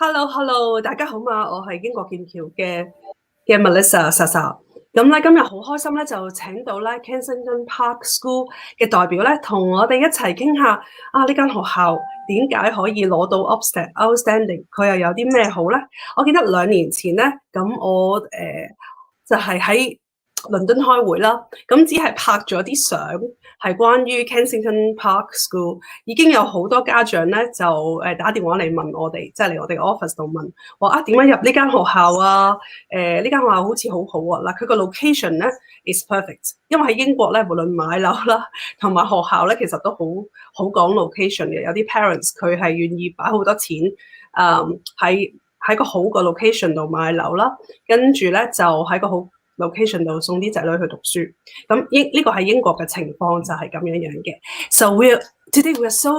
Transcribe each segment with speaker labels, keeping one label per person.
Speaker 1: Hello，大家好嘛，我係英國劍橋嘅 Melissa 莎莎。咁咧今日好開心咧，就請到咧 Kensington Park School 嘅代表咧，同我哋一齊傾下呢間學校點解可以攞到 Ofsted Outstanding，佢又有啲咩好咧？我記得2年前咧，咁我就係喺倫敦開會啦，咁只係拍咗啲相，係關於 Kensington Park School，已經有好多家長咧就打電話嚟問我哋，即係嚟我哋 office 度問，話點樣入呢間學校啊？呢間學校好似好好啊！嗱，佢個 location 咧 is perfect， 因為喺英國咧，無論買樓啦，同埋學校咧，其實都好講 location 嘅。有啲 parents 佢係願意擺好多錢，喺個好個 location 度買樓啦，跟住咧就喺個好location 度送啲仔女去讀書，咁呢個係英國嘅情況就係咁樣嘅。So today we are so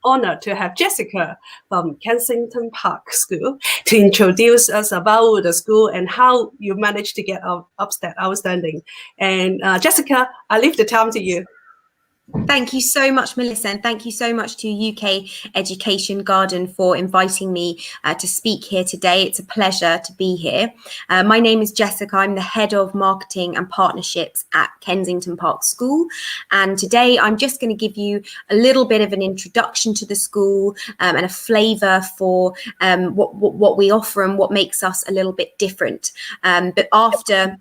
Speaker 1: honored to have Jessica from Kensington Park School to introduce us about the school and how you managed to get Ofsted Outstanding. And Jessica, I leave the time to you.
Speaker 2: Thank you so much, Melissa, and thank you so much to UK Education Garden for inviting me to speak here today. It's a pleasure to be here. My name is Jessica. I'm the Head of Marketing and Partnerships at Kensington Park School. And today I'm just going to give you a little bit of an introduction to the school and a flavour for what we offer and what makes us a little bit different. But after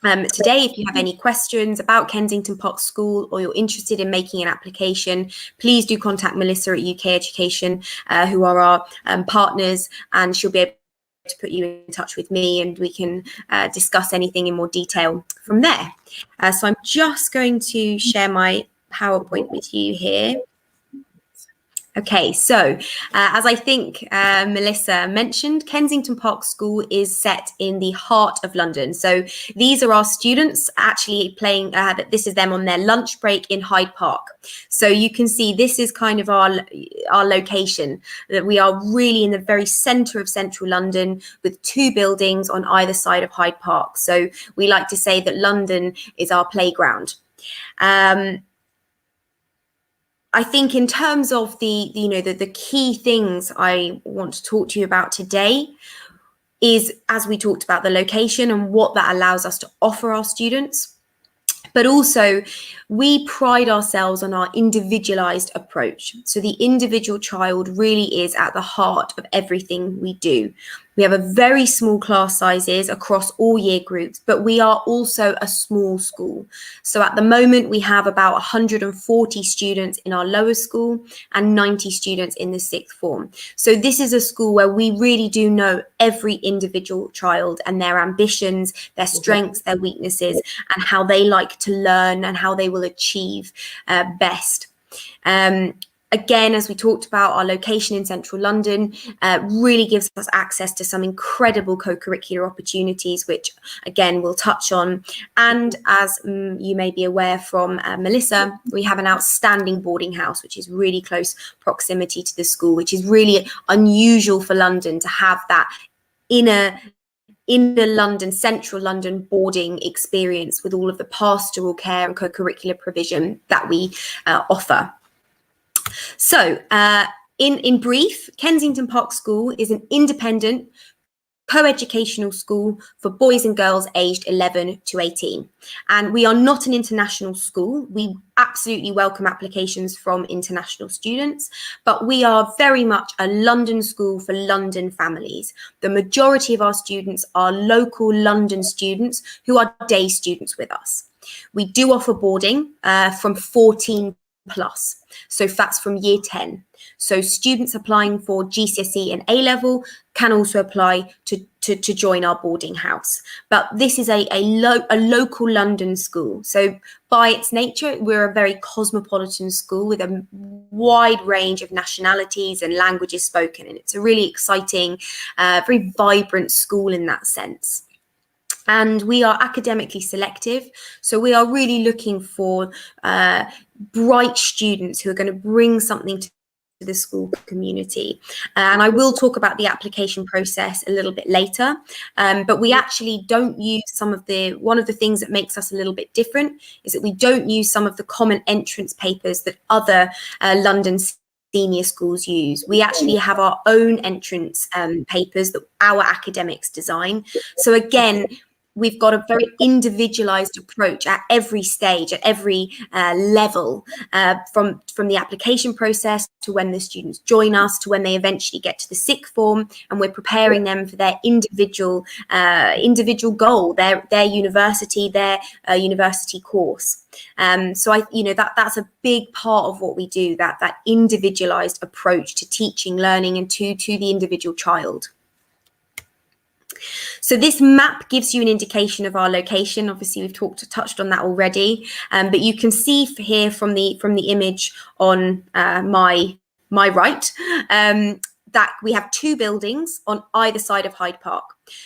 Speaker 2: today, if you have any questions about Kensington Park School or you're interested in making an application, please do contact Melissa at UK Education, who are our partners, and she'll be able to put you in touch with me and we can discuss anything in more detail from there. So I'm just going to share my PowerPoint with you here. Okay, so as I think Melissa mentioned, Kensington Park School is set in the heart of London. So these are our students actually playing, this is them on their lunch break in Hyde Park. So you can see this is kind of our location, that we are really in the very centre of central London with 2 buildings on either side of Hyde Park. So we like to say that London is our playground. I think in terms of the key things I want to talk to you about today is, as we talked about, the location and what that allows us to offer our students. But also, we pride ourselves on our individualized approach. So the individual child really is at the heart of everything we do. We have a very small class sizes across all year groups, but we are also a small school. So at the moment, we have about 140 students in our lower school and 90 students in the 6th form. So this is a school where we really do know every individual child and their ambitions, their strengths, their weaknesses, and how they like to learn and how they will achieve best. Again, as we talked about, our location in central London really gives us access to some incredible co-curricular opportunities, which again we'll touch on. And as you may be aware from Melissa, we have an outstanding boarding house, which is really close proximity to the school, which is really unusual for London to have that in the London, central London boarding experience with all of the pastoral care and co-curricular provision that we offer. So in brief, Kensington Park School is an independent co-educational school for boys and girls aged 11 to 18. And we are not an international school. We absolutely welcome applications from international students, but we are very much a London school for London families. The majority of our students are local London students who are day students with us. We do offer boarding from 14 plus. So that's from year 10. So students applying for GCSE and A-level can also apply to join our boarding house. But this is a local London school. So by its nature, we're a very cosmopolitan school with a wide range of nationalities and languages spoken. And it's a really exciting, very vibrant school in that sense. And we are academically selective. So we are really looking for bright students who are going to bring something to the school community. And I will talk about the application process a little bit later. But we actually don't use one of the things that makes us a little bit different is that we don't use some of the common entrance papers that other London senior schools use. We actually have our own entrance papers that our academics design. So again, we've got a very individualized approach at every stage, at every level, from the application process to when the students join us to when they eventually get to the sixth form, and we're preparing them for their individual goal, their university course. So that's a big part of what we do, that individualized approach to teaching, learning, and to the individual child. So this map gives you an indication of our location. Obviously, we've touched on that already, but you can see here from the image on my right that we have two buildings on either side of Hyde Park.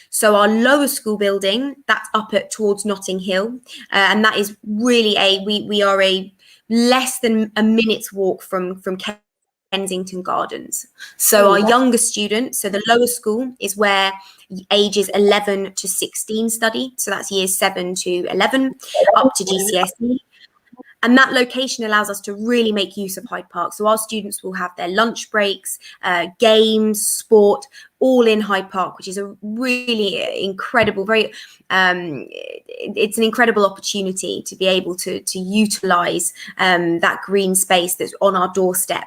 Speaker 2: So our lower school building, that's up towards Notting Hill, and that is really we are a less than a minute's walk from Kensington Gardens. So our younger students, so the lower school is where ages 11 to 16 study. So that's years 7 to 11 up to GCSE. And that location allows us to really make use of Hyde Park. So our students will have their lunch breaks, games, sport, all in Hyde Park, which is a really incredible, it's an incredible opportunity to be able to utilize that green space that's on our doorstep.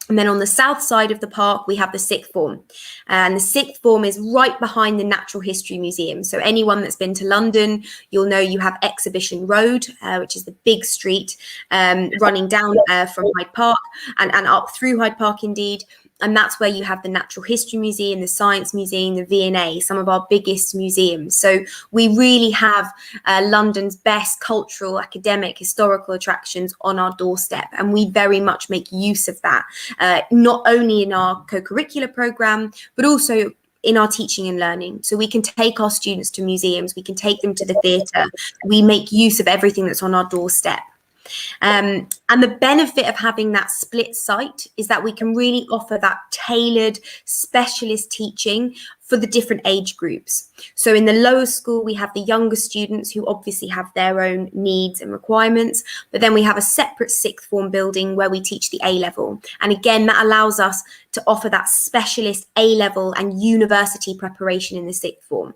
Speaker 2: And then on the south side of the park, we have the sixth form. And the sixth form is right behind the Natural History Museum. So anyone that's been to London, you'll know you have Exhibition Road, which is the big street running down from Hyde Park and up through Hyde Park indeed. And that's where you have the Natural History Museum, the Science Museum, the V&A, some of our biggest museums. So we really have London's best cultural, academic, historical attractions on our doorstep. And we very much make use of that, not only in our co-curricular programme, but also in our teaching and learning. So we can take our students to museums, we can take them to the theatre. We make use of everything that's on our doorstep. And the benefit of having that split site is that we can really offer that tailored specialist teaching for the different age groups. So in the lower school, we have the younger students who obviously have their own needs and requirements, but then we have a separate sixth form building where we teach the A-level. And again, that allows us to offer that specialist A-level and university preparation in the sixth form.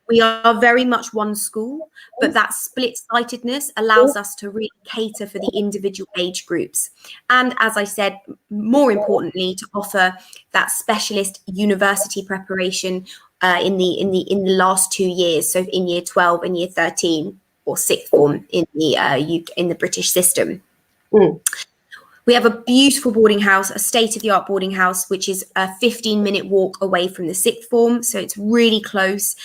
Speaker 2: We are very much one school, but that split-sightedness allows us to really cater for the individual age groups. And as I said, more importantly, to offer that specialist university preparation in the last 2 years, so in year 12 and year 13, or sixth form in the British system. We have a beautiful boarding house, a state-of-the-art boarding house, which is a 15-minute walk away from the sixth form. So it's really close.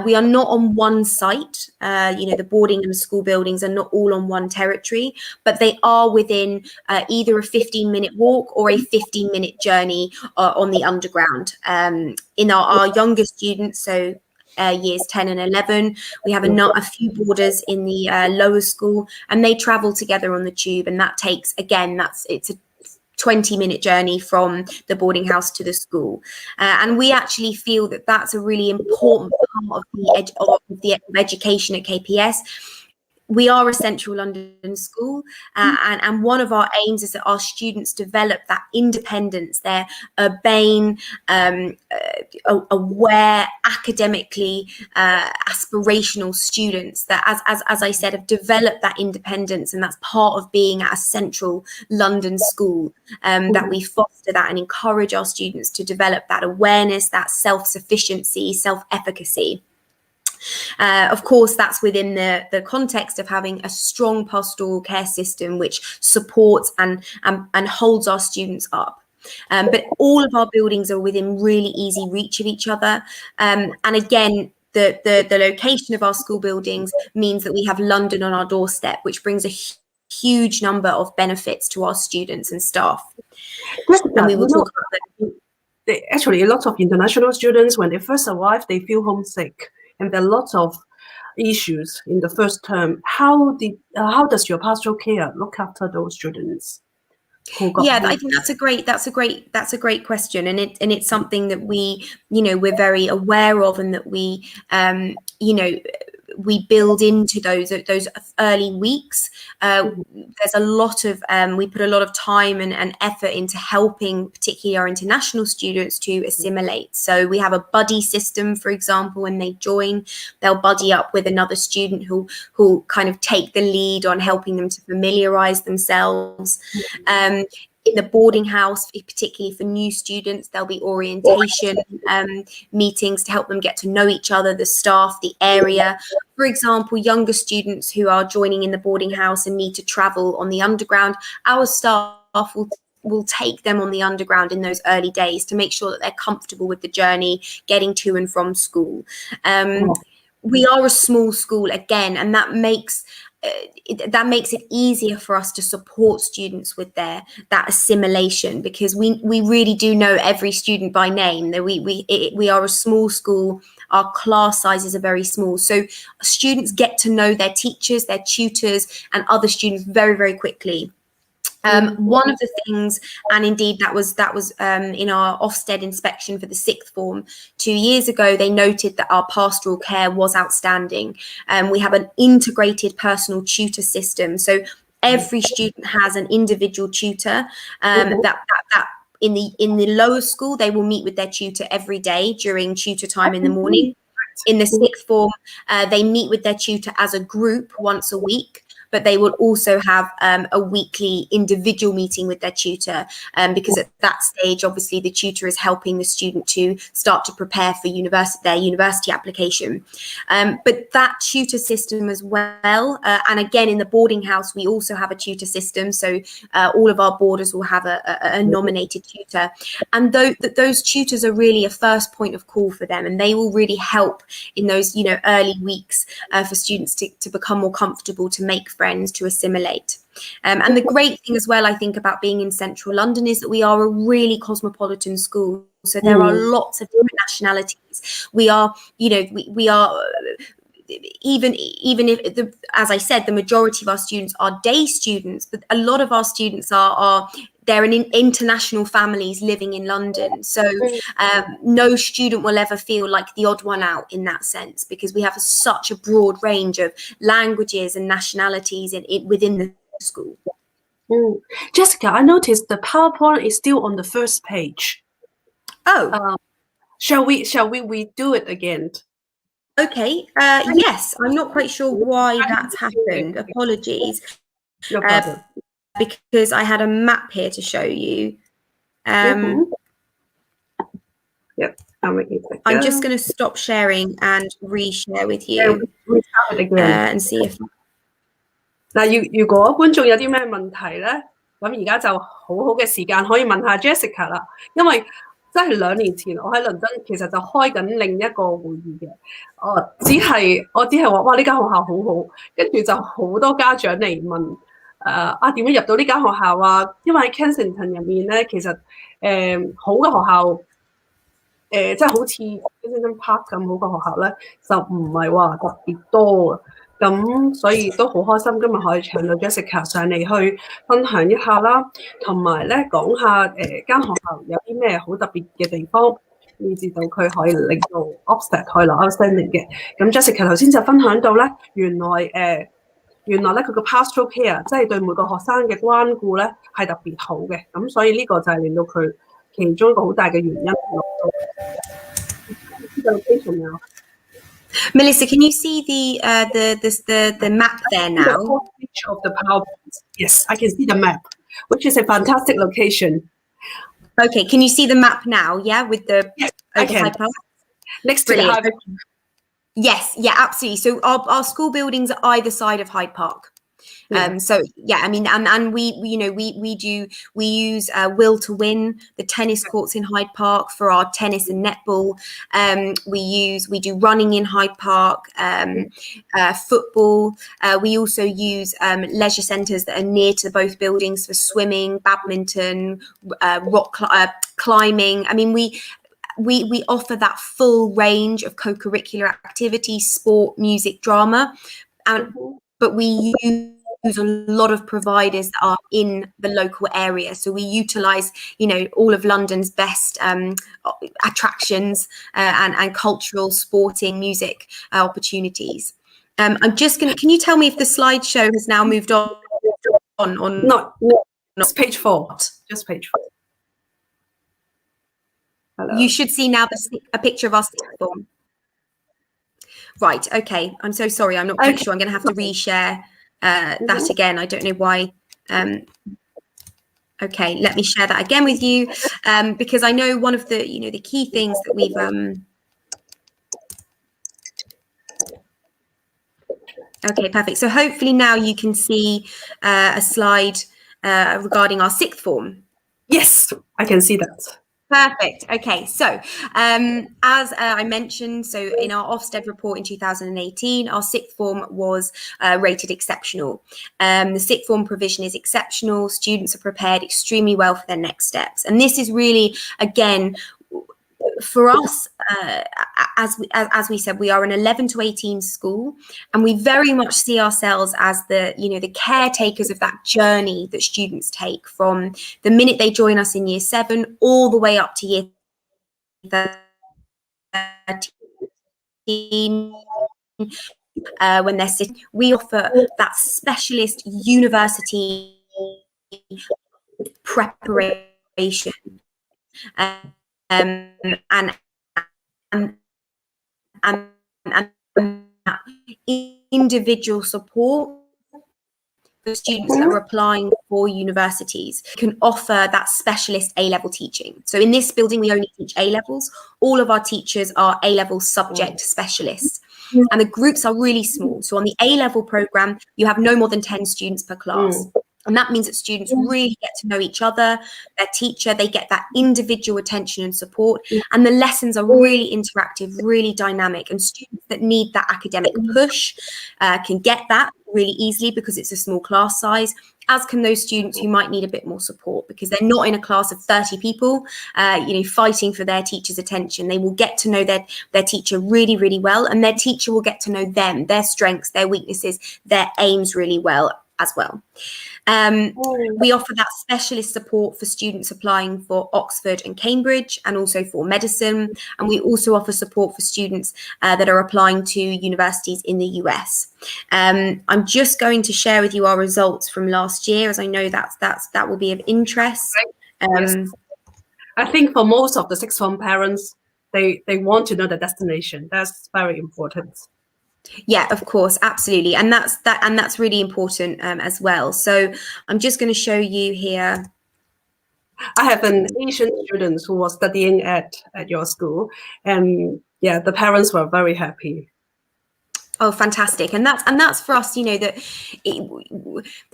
Speaker 2: We are not on one site. The boarding and the school buildings are not all on one territory, but they are within either a 15-minute walk or a 15-minute journey on the underground. In our younger students, so years 10 and 11, we have a few boarders in the lower school, and they travel together on the tube, and that takes, again, it's a 20-minute journey from the boarding house to the school. And we actually feel that that's a really important part of the education at KPS. We are a central London school, and one of our aims is that our students develop that independence. They're urbane, aware, academically aspirational students that, as I said, have developed that independence, and that's part of being at a central London school, that we foster that and encourage our students to develop that awareness, that self-sufficiency, self-efficacy. Of course, that's within the context of having a strong pastoral care system which supports and holds our students up. But all of our buildings are within really easy reach of each other. And again, the location of our school buildings means that we have London on our doorstep, which brings a huge number of benefits to our students and staff. And we will talk about that.
Speaker 1: Actually, a lot of international students, when they first arrive, they feel homesick. And there are lots of issues in the first term. How does your pastoral care look after those students?
Speaker 2: I think that's a great question, and it's something that we're very aware of, and that we we build into those early weeks. There's a lot of we put a lot of time and effort into helping particularly our international students to assimilate. So we have a buddy system, for example. When they join, they'll buddy up with another student who kind of take the lead on helping them to familiarize themselves. In the boarding house, particularly for new students, there'll be orientation meetings to help them get to know each other, the staff, the area. For example, younger students who are joining in the boarding house and need to travel on the underground, our staff will take them on the underground in those early days to make sure that they're comfortable with the journey, getting to and from school. We are a small school again, and that makes it easier for us to support students with that assimilation, because we really do know every student by name. That we are a small school. Our class sizes are very small, so students get to know their teachers, their tutors, and other students very, very quickly. One of the things, and indeed that was in our Ofsted inspection for the sixth form 2 years ago, they noted that our pastoral care was outstanding. We have an integrated personal tutor system, so every student has an individual tutor. That in the lower school, they will meet with their tutor every day during tutor time in the morning. In the sixth form, they meet with their tutor as a group once a week, but they will also have a weekly individual meeting with their tutor, because at that stage, obviously, the tutor is helping the student to start to prepare for their university application. But that tutor system as well, and again, in the boarding house, we also have a tutor system. So all of our boarders will have a nominated tutor. And those tutors are really a first point of call for them, and they will really help in those early weeks for students to become more comfortable, to make friends, to assimilate. And the great thing as well, I think, about being in central London is that we are a really cosmopolitan school. So there are lots of different nationalities. We are, we are, even if, as I said, the majority of our students are day students, but a lot of our students they're in international families living in London. So no student will ever feel like the odd one out in that sense, because we have such a broad range of languages and nationalities within the school.
Speaker 1: Jessica, I noticed the PowerPoint is still on the first page.
Speaker 2: Oh.
Speaker 1: Shall we redo it again?
Speaker 2: Okay. Yes, I'm not quite sure why that's happened. Apologies.
Speaker 1: No problem.
Speaker 2: Because I had a map here to show you.
Speaker 1: Yep,
Speaker 2: I'm just going to stop sharing and reshare with you and see if.
Speaker 1: 嗱，如果觀眾有啲咩問題咧，咁而家就好好嘅時間可以問下 Jessica 啦，因為真係2年前我喺倫敦其實就開緊另一個會議嘅，我只係話哇呢間學校好好，跟住就好多家長嚟問點樣入到呢間學校啊？因為喺 Kensington 入面咧，其實好嘅學校即係好似 Kensington Park 咁好嘅學校咧，就唔係話特別多嘅。咁所以都好開心，今日可以請到 Jessica 上嚟去分享一下啦，同埋咧講下間學校有啲咩好特別嘅地方，以至到佢可以令到 Ofsted 可以攞 outstanding 嘅。咁 Jessica 頭先就分享到咧，原來咧佢個 pastoral care 即係對每個學生嘅關顧咧係特別好嘅，咁所以呢個就係令到佢其中一個好大嘅原因。
Speaker 2: Melissa, can you see the map there now?
Speaker 1: The picture of the PowerPoint. Yes, I can see the map, which is a fantastic location.
Speaker 2: Okay, can you see the map now? Yeah, with the
Speaker 1: Hyde Park next to the Hyde Park.
Speaker 2: Yes, yeah, absolutely. So our school buildings are either side of Hyde Park. So yeah, I mean, and we use Will to Win, the tennis courts in Hyde Park for our tennis and netball. We do running in Hyde Park, football. We also use leisure centres that are near to both buildings for swimming, badminton, rock climbing. I mean, we offer that full range of co-curricular activities, sport, music, drama, but we use a lot of providers that are in the local area. So we utilise, all of London's best attractions and cultural, sporting, music opportunities. I'm just going to, can you tell me if the slideshow has now moved on?
Speaker 1: No, just page 4. Just page 4. Hello.
Speaker 2: You should see now a picture of our sixth form. Right, okay. I'm so sorry. I'm not quite sure. I'm going to have to reshare that again. I don't know why. Okay, let me share that again with you, because I know one of the, the key things that we've... Okay, perfect. So hopefully now you can see a slide regarding our sixth form.
Speaker 1: Yes, I can see that.
Speaker 2: Perfect. Okay, so as I mentioned, so in our Ofsted report in 2018, our sixth form was rated exceptional. The sixth form provision is exceptional. Students are prepared extremely well for their next steps. And this is really, again, for us, as we said, we are an 11 to 18 school, and we very much see ourselves as the caretakers of that journey that students take from the minute they join us in year 7 all the way up to year 13. When they're sitting, we offer that specialist university preparation. And individual support for students that are applying for universities can offer that specialist A-level teaching. So in this building, we only teach A-levels. All of our teachers are A-level subject specialists. And the groups are really small. So on the A-level program, you have no more than 10 students per class. And that means that students really get to know each other, their teacher, they get that individual attention and support. And the lessons are really interactive, really dynamic. And students that need that academic push can get that really easily because it's a small class size, as can those students who might need a bit more support because they're not in a class of 30 people, fighting for their teacher's attention. They will get to know their teacher really, really well. And their teacher will get to know them, their strengths, their weaknesses, their aims really well as well. We offer that specialist support for students applying for Oxford and Cambridge and also for medicine. And we also offer support for students that are applying to universities in the US. I'm just going to share with you our results from last year, as I know that will be of interest.
Speaker 1: Yes. I think for most of the sixth form parents, they want to know the destination. That's very important.
Speaker 2: Yeah, of course, absolutely, and that's really important as well. So I'm just going to show you here.
Speaker 1: I have an Asian student who was studying at your school, and yeah, the parents were very happy.
Speaker 2: Oh, fantastic! And that's for us.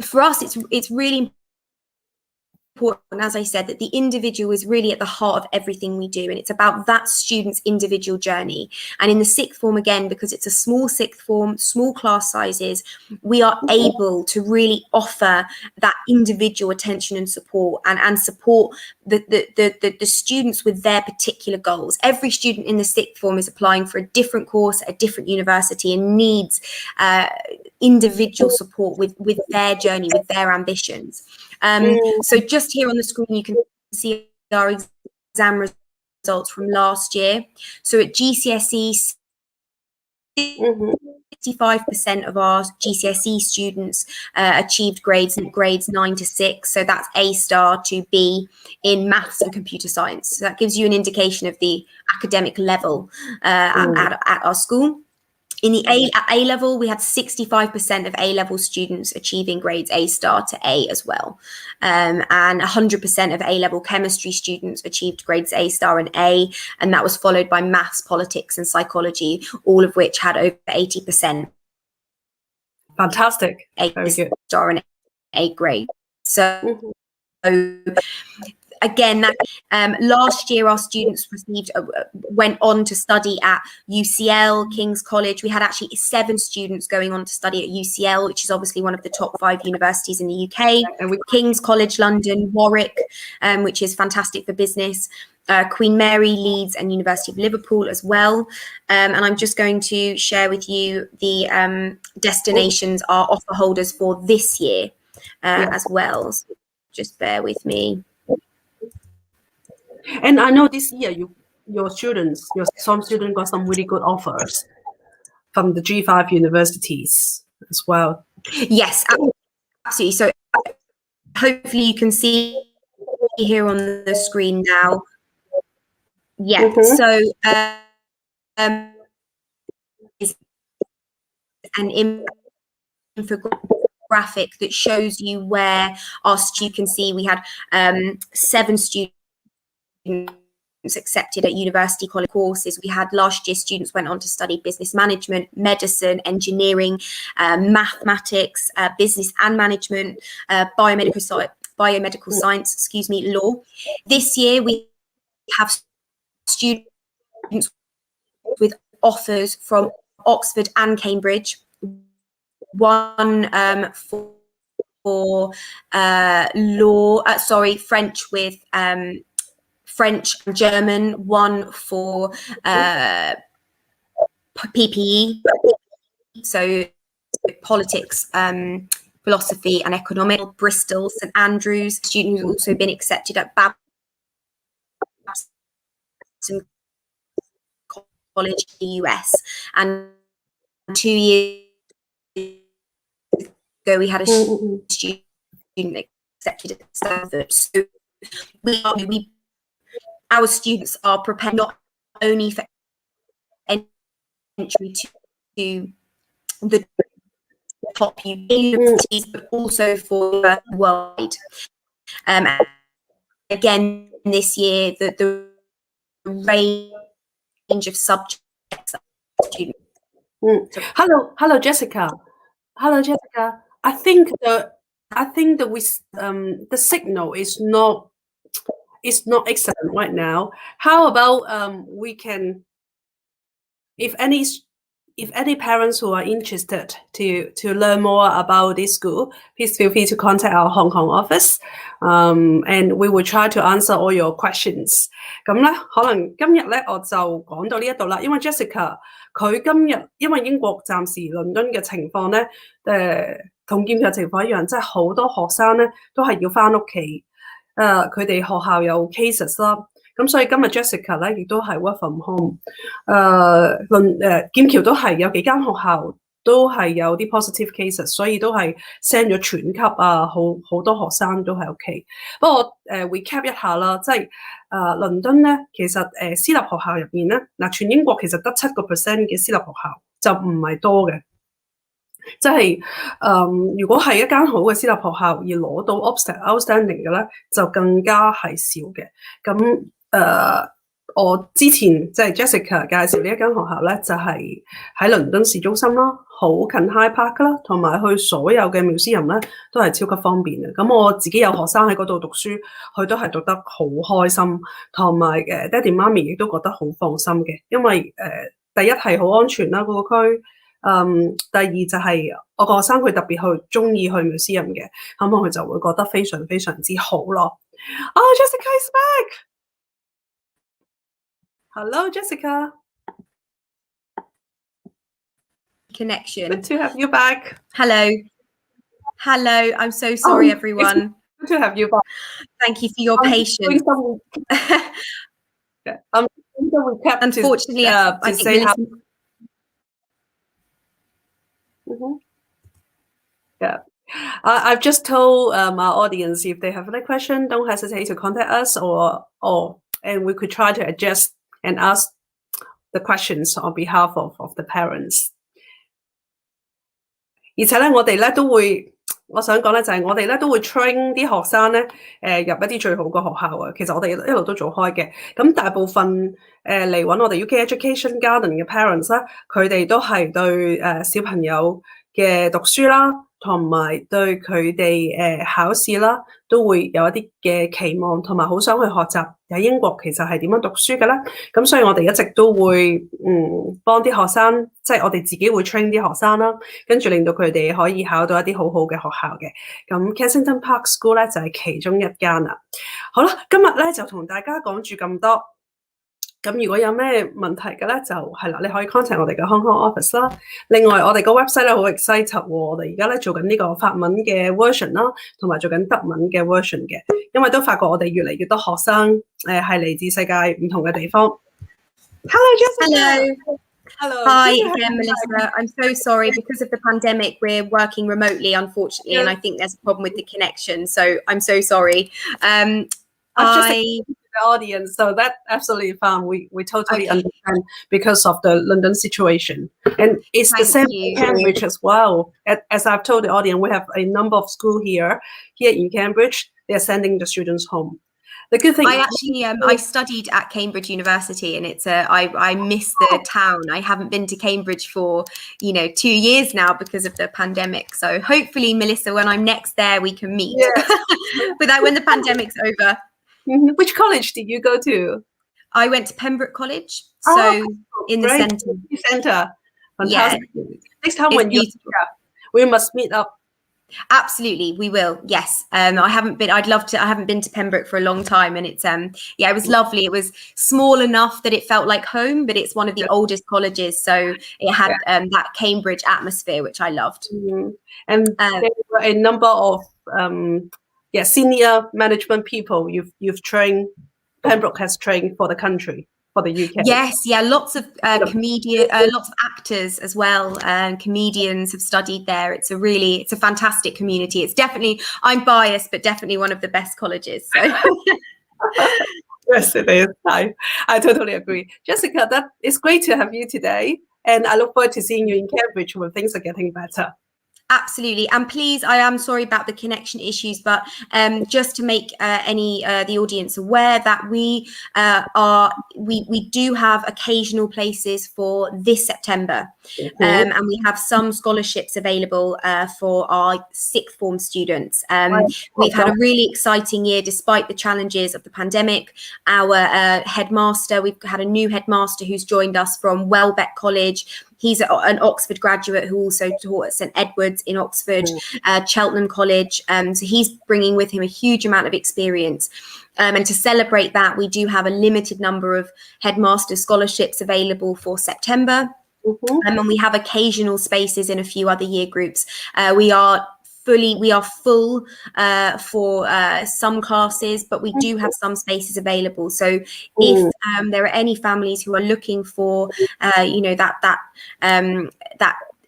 Speaker 2: For us, it's really important, as I said, that the individual is really at the heart of everything we do, and it's about that student's individual journey. And in the sixth form, again, because it's a small sixth form, small class sizes, we are able to really offer that individual attention and support, and support the students with their particular goals. Every student in the sixth form is applying for a different course at a different university and needs individual support with their journey, with their ambitions. So just here on the screen, you can see our exam results from last year. So at GCSE, 65% of our GCSE students achieved grades 9 to 6. So that's A star to B in maths and computer science. So that gives you an indication of the academic level at our school. In the A level, we had 65% of A level students achieving grades A star to A as well. And 100% of A level chemistry students achieved grades A star and A. And that was followed by maths, politics, and psychology, all of which had over 80%.
Speaker 1: Fantastic.
Speaker 2: A star and A grade. So again, last year our students went on to study at UCL, King's College. We had actually 7 students going on to study at UCL, which is obviously one of the top 5 universities in the UK. King's College London, Warwick, which is fantastic for business. Queen Mary, Leeds, and University of Liverpool as well. And I'm just going to share with you the destinations our offer holders for this year as well. So just bear with me.
Speaker 1: And I know this year your students got some really good offers. from the G5 universities as well.
Speaker 2: Yes, absolutely. So hopefully you can see here on the screen now. Yeah. So is an infographic that shows you where you can see we had 7 students accepted at university college courses. We had last year students went on to study business management, medicine, engineering, mathematics, business and management, biomedical science, law. This year we have students with offers from Oxford and Cambridge, one for law, French with French and German, one for PPE, so politics, philosophy and economics. Bristol, St Andrews, student who's also been accepted at Babson College in the US, and 2 years ago we had a student accepted at Stanford. So our students are prepared not only for entry to the top universities, but also for worldwide. Again, this year, the range of subjects that students.
Speaker 1: Hello, Jessica. Hello, Jessica. I think the signal is not excellent right now. How about we can, if any parents who are interested to learn more about this school, please feel free to contact our Hong Kong office, and we will try to answer all your questions. 咁咧，可能今日咧我就講到呢一度啦，因為 Jessica 佢今日因為英國暫時倫敦嘅情況咧，同劍橋情況一樣，即係好多學生咧都係要返屋企，佢哋學校有 cases 啦。咁所以今日 Jessica 咧亦都係 work from home， 劍橋都係有幾間學校都係有啲 positive cases， 所以都係 send 咗全級啊，好多學生都喺屋企。不過我recap 一下啦，即係倫敦咧，其實私立學校入面咧，嗱全英國其實得7% 嘅私立學校，就唔係多嘅。即係如果係一間好嘅私立學校而攞到 Ofsted outstanding 嘅咧，就更加係少嘅。咁我之前即係 Jessica 介紹呢一間學校咧，就係喺倫敦市中心啦，好近 Hyde Park 啦，同埋去所有嘅 museum 咧都係超級方便嘅。咁我自己有學生喺嗰度讀書，佢都係讀得好開心，同埋爹哋媽咪亦都覺得好放心嘅，因為第一係好安全啦嗰個區。第二就係我個學生佢特別去中意去 museum 嘅，咁佢就會覺得非常非常之好咯。Oh, Jessica is back. Hello, Jessica.
Speaker 2: Connection.
Speaker 1: Good to have you back.
Speaker 2: Hello. I'm so sorry, everyone.
Speaker 1: Good to have you back.
Speaker 2: Thank you for your patience.
Speaker 1: Unfortunately,
Speaker 2: I say how.
Speaker 1: Yeah. I've just told our audience if they have any question, don't hesitate to contact us, and we could try to adjust and ask the questions on behalf of the parents. 而且咧，我哋咧都會，我想講咧就係我哋咧都會 train 啲學生咧，入一啲最好嘅學校啊。其實我哋一路都做開嘅。咁大部分嚟揾我哋 UK Education Garden 嘅 parents 咧，佢哋都係對小朋友嘅讀書啦，同埋對佢哋考試啦，都會有一啲嘅期望，同埋好想去學習喺英國其實係點樣讀書嘅咧。咁所以我哋一直都會幫啲學生，即係我哋自己會 train 啲學生啦，跟住令到佢哋可以考到一啲好好嘅學校嘅。咁 Kensington Park School 咧就係其中一間啦。好啦，今日咧就同大家講住咁多。咁如果有咩問題嘅咧，就係啦，你可以 contact 我哋嘅 Hong Kong office 啦。另外，我哋個 website 咧好 excited 喎，我哋而家咧做緊呢個法文嘅 version 啦，同埋做緊德文嘅 version 嘅，因為都發覺我哋越嚟越多學生係嚟自世界唔同嘅地方。Hello, Jessica. Hello.
Speaker 2: Hi
Speaker 1: Good to have
Speaker 2: again,
Speaker 1: you
Speaker 2: Melissa. I'm so sorry. Because of the pandemic, we're working remotely, unfortunately, and I
Speaker 1: back.
Speaker 2: think there's a problem with the connection. So I'm so sorry.
Speaker 1: I've just
Speaker 2: I
Speaker 1: explained to the audience, so that's absolutely fine. We totally
Speaker 2: Okay.
Speaker 1: understand because of the London situation, and it's the
Speaker 2: Thank
Speaker 1: same
Speaker 2: you.
Speaker 1: in Cambridge as well. As I've told the audience, we have a number of schools here in Cambridge. They're sending the students home. The good thing,
Speaker 2: I actually I studied at Cambridge University, and it's I miss the town. I haven't been to Cambridge for 2 years now because of the pandemic. So hopefully, Melissa, when I'm next there, we can meet.
Speaker 1: yes.
Speaker 2: Without when the pandemic's over.
Speaker 1: Which college did you go to?
Speaker 2: I went to Pembroke College,
Speaker 1: Oh,
Speaker 2: so in the
Speaker 1: great.
Speaker 2: centre.
Speaker 1: Center.
Speaker 2: Yeah,
Speaker 1: Fantastic. Next time
Speaker 2: it's
Speaker 1: when you're
Speaker 2: beautiful.
Speaker 1: here, we must meet up.
Speaker 2: Absolutely, we will. Yes, I haven't been. I'd love to. I haven't been to Pembroke for a long time, and it's yeah, it was lovely. It was small enough that it felt like home, but it's one of the oldest colleges, so it had that Cambridge atmosphere, which I loved.
Speaker 1: And there were a number of senior management people you've trained. Pembroke has trained for the country, for the UK.
Speaker 2: Yes, yeah, lots of lots of actors as well. Comedians have studied there. It's a fantastic community. It's definitely, I'm biased, but definitely one of the best colleges. So.
Speaker 1: Yes, it is. I totally agree. Jessica, it's great to have you today. And I look forward to seeing you in Cambridge when things are getting better.
Speaker 2: Absolutely, and please, I am sorry about the connection issues, but just to make the audience aware that we do have occasional places for this September, and we have some scholarships available for our sixth form students. We've had a really exciting year despite the challenges of the pandemic. Our headmaster, we've had a new headmaster who's joined us from Welbeck College. He's an Oxford graduate who also taught at St Edward's in Oxford, Cheltenham College. So he's bringing with him a huge amount of experience. And to celebrate that, we do have a limited number of headmaster scholarships available for September. And we have occasional spaces in a few other year groups. We are full for some classes, but we do have some spaces available. So if there are any families who are looking for that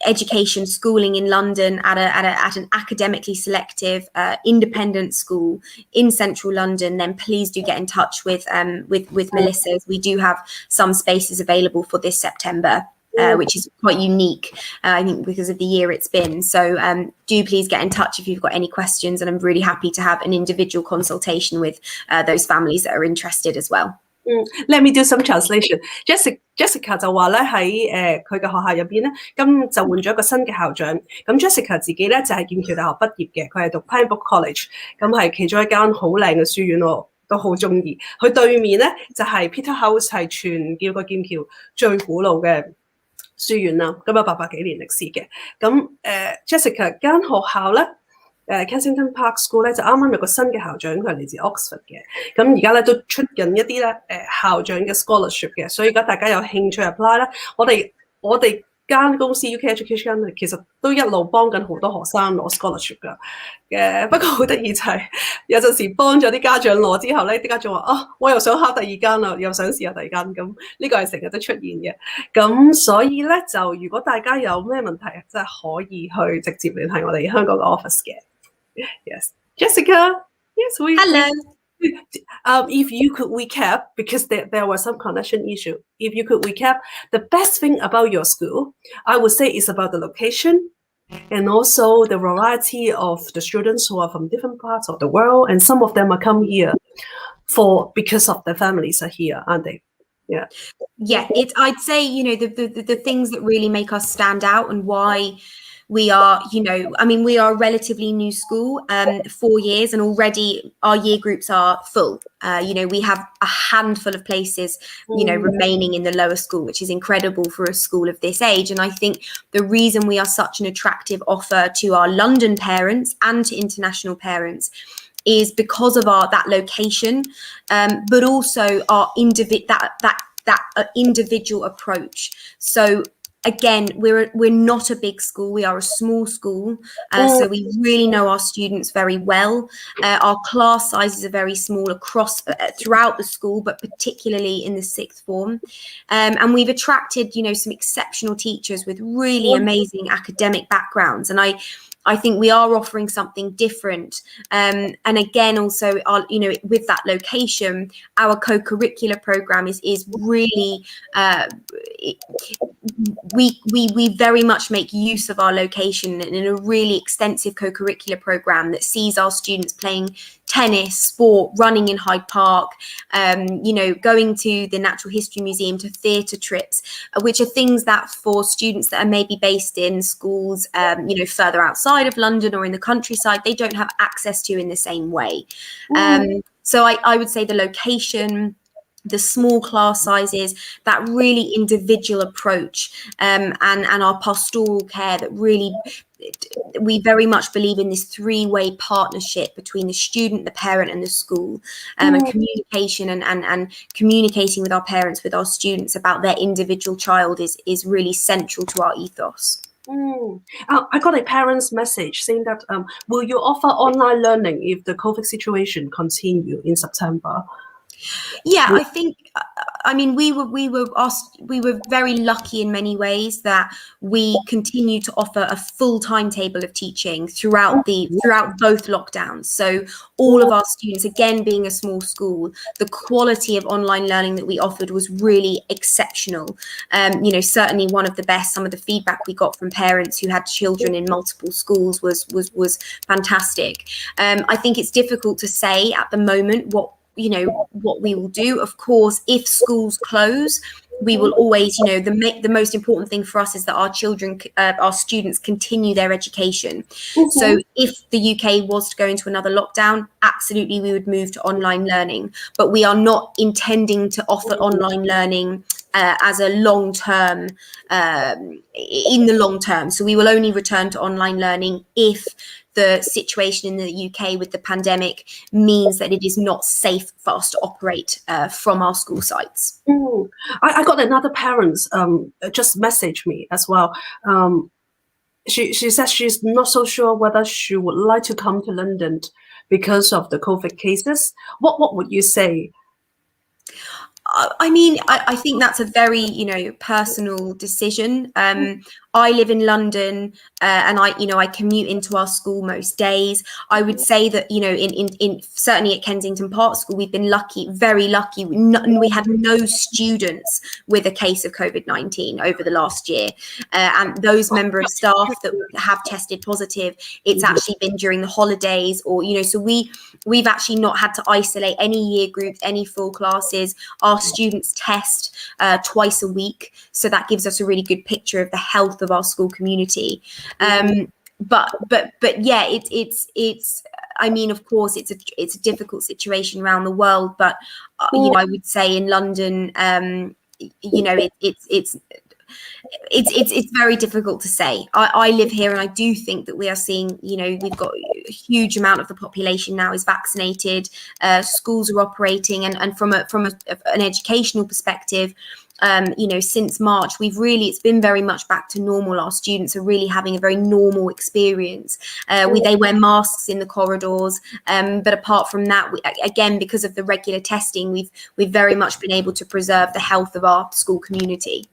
Speaker 2: education schooling in London at an academically selective independent school in central London, then please do get in touch with Melissa. We do have some spaces available for this September. Which is quite unique, I think, because of the year it's been. So do please get in touch if you've got any questions, and I'm really happy to have an individual consultation with those families that are interested as well.
Speaker 1: Let me do some translation. Jessica 就話咧喺佢嘅學校入邊咧，咁就換咗一個新嘅校長。咁 Jessica 自己咧就係劍橋大學畢業嘅，佢係讀 Pembroke College，咁係其中一間好靚嘅書院喎。都好中意，佢對面咧就係 Peter House，係全叫個劍橋最古老嘅書院啦，咁有800幾年歷史嘅。咁Jessica 間學校咧，Kensington Park School 咧就啱啱有個新嘅校長，佢係嚟自 Oxford 嘅。咁而家咧都出緊一啲咧校長嘅 scholarship 嘅，所以如果大家有興趣 apply 咧，我哋間公司 UK Education 其實都一路幫緊好多學生攞 scholarship 㗎。不過好得意就係有陣時幫咗啲家長攞之後咧，啲家長話我又想考第二間啦，又想試下第二間，咁呢個係成日都出現嘅。咁所以咧就如果大家有咩問題，真係可以去直接聯繫我哋香港嘅 office 嘅。Yes, Jessica. Yes,
Speaker 2: Hello.
Speaker 1: If you could recap, because there was some connection issue, if you could recap the best thing about your school, I would say it's about the location and also the variety of the students who are from different parts of the world, and some of them are come here because of their families are here, aren't they? Yeah.
Speaker 2: Yeah, I'd say, the things that really make us stand out and why we are, we are a relatively new school, 4 years, and already our year groups are full. We have a handful of places, remaining in the lower school, which is incredible for a school of this age. And I think the reason we are such an attractive offer to our London parents and to international parents is because of that location, but also our individual approach. So again, we're not a big school. We are a small school, so we really know our students very well. Our class sizes are very small across throughout the school, but particularly in the sixth form. And we've attracted, some exceptional teachers with really amazing academic backgrounds. And I think we are offering something different. And again, also, with that location, our co-curricular program is really, we very much make use of our location in a really extensive co-curricular program that sees our students playing tennis, sport, running in Hyde Park, going to the Natural History Museum, to theatre trips, which are things that for students that are maybe based in schools, further outside of London or in the countryside, they don't have access to in the same way. So I would say the location, the small class sizes, that really individual approach, and our pastoral care, that really, we very much believe in this three-way partnership between the student, the parent and the school, and communication and communicating with our parents, with our students about their individual child is really central to our ethos.
Speaker 1: I got a parent's message saying that will you offer online learning if the COVID situation continue in September?
Speaker 2: Yeah, I think, we were very lucky in many ways that we continue to offer a full timetable of teaching throughout both lockdowns. So all of our students, again, being a small school, the quality of online learning that we offered was really exceptional. Certainly one of the best. Some of the feedback we got from parents who had children in multiple schools was fantastic. I think it's difficult to say at the moment what we will do. Of course, if schools close, we will always, the most important thing for us is that our students continue their education. So if the UK was to go into another lockdown, absolutely we would move to online learning, but we are not intending to offer online learning as a long-term, in the long term. So we will only return to online learning if the situation in the UK with the pandemic means that it is not safe for us to operate from our school sites.
Speaker 1: I got another parent just messaged me as well. She says she's not so sure whether she would like to come to London because of the COVID cases. What would you say?
Speaker 2: I think that's a very, personal decision. I live in London, and I commute into our school most days. I would say that, in certainly at Kensington Park School, we've been lucky, very lucky. We had no students with a case of COVID-19 over the last year, and those member of staff that have tested positive, it's actually been during the holidays, or so we've actually not had to isolate any year groups, any full classes. Our students test twice a week, so that gives us a really good picture of the health of our school community. But yeah, it's of course it's a difficult situation around the world, but I would say in London, it's very difficult to say. I live here, and I do think that we are seeing, we've got a huge amount of the population now is vaccinated. Schools are operating, and from an educational perspective, since March, it's been very much back to normal. Our students are really having a very normal experience. They wear masks in the corridors, but apart from that, again, because of the regular testing, we've very much been able to preserve the health of our school community.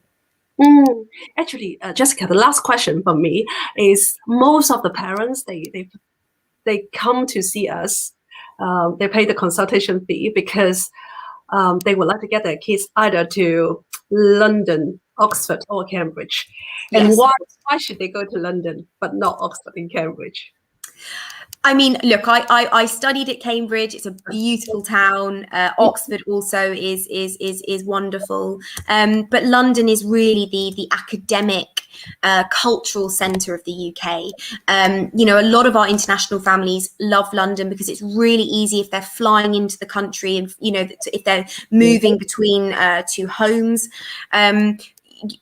Speaker 1: Actually, Jessica, the last question from me is, most of the parents, they come to see us. They pay the consultation fee because they would like to get their kids either to London, Oxford, or Cambridge. And
Speaker 2: Yes.
Speaker 1: why should they go to London but not Oxford and Cambridge?
Speaker 2: Look, I studied at Cambridge. It's a beautiful town. Oxford also is wonderful. But London is really the academic, cultural centre of the UK. A lot of our international families love London because it's really easy if they're flying into the country, and if they're moving between two homes.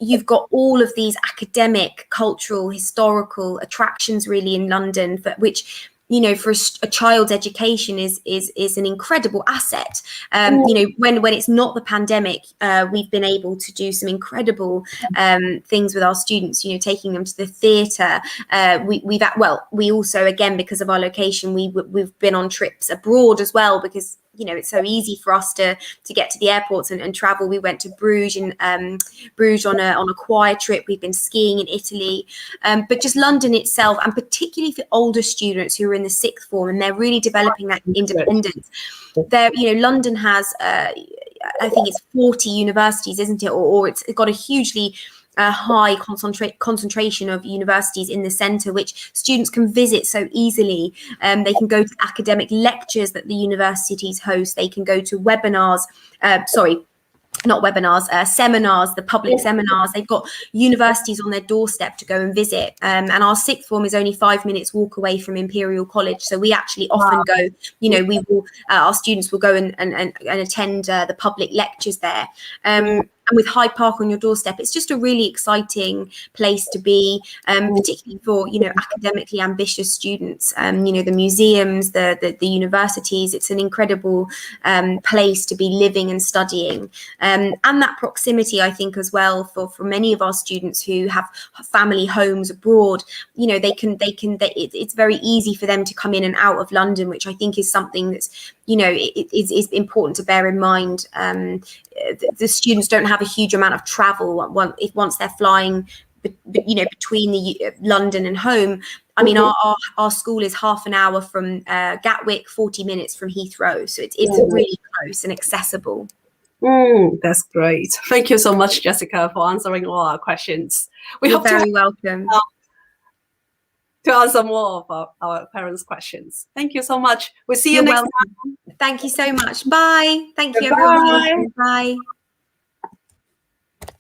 Speaker 2: You've got all of these academic, cultural, historical attractions really in London, which for a child's education is an incredible asset. When it's not the pandemic, we've been able to do some incredible things with our students, taking them to the theatre. We also, again, because of our location, we've been on trips abroad as well, because it's so easy for us to get to the airports and travel. We went to Bruges on a choir trip. We've been skiing in Italy, but just London itself, and particularly for older students who are in the sixth form and they're really developing that independence. London has, I think it's 40 universities, isn't it? Or it's got a hugely high concentration of universities in the centre, which students can visit so easily. They can go to academic lectures that the universities host. They can go to seminars, the public seminars. They've got universities on their doorstep to go and visit. And our sixth form is only 5 minutes walk away from Imperial College. So we actually often go, our students will go and attend the public lectures there. And with Hyde Park on your doorstep, it's just a really exciting place to be, particularly for, academically ambitious students. The museums, the universities, it's an incredible place to be living and studying. And that proximity, I think, as well, for many of our students who have family homes abroad, it's very easy for them to come in and out of London, which I think is something that's, is important to bear in mind. The students don't have a huge amount of travel once they're flying, between London and home. I mean, our school is half an hour from Gatwick, 40 minutes from Heathrow, so it's really close and accessible.
Speaker 1: That's great. Thank you so much, Jessica, for answering all our questions.
Speaker 2: You're very welcome.
Speaker 1: To answer more of our parents' questions. Thank you so much. We'll see you next time.
Speaker 2: Thank you so much. Bye. Thank you,
Speaker 1: Bye.
Speaker 2: everyone. Bye.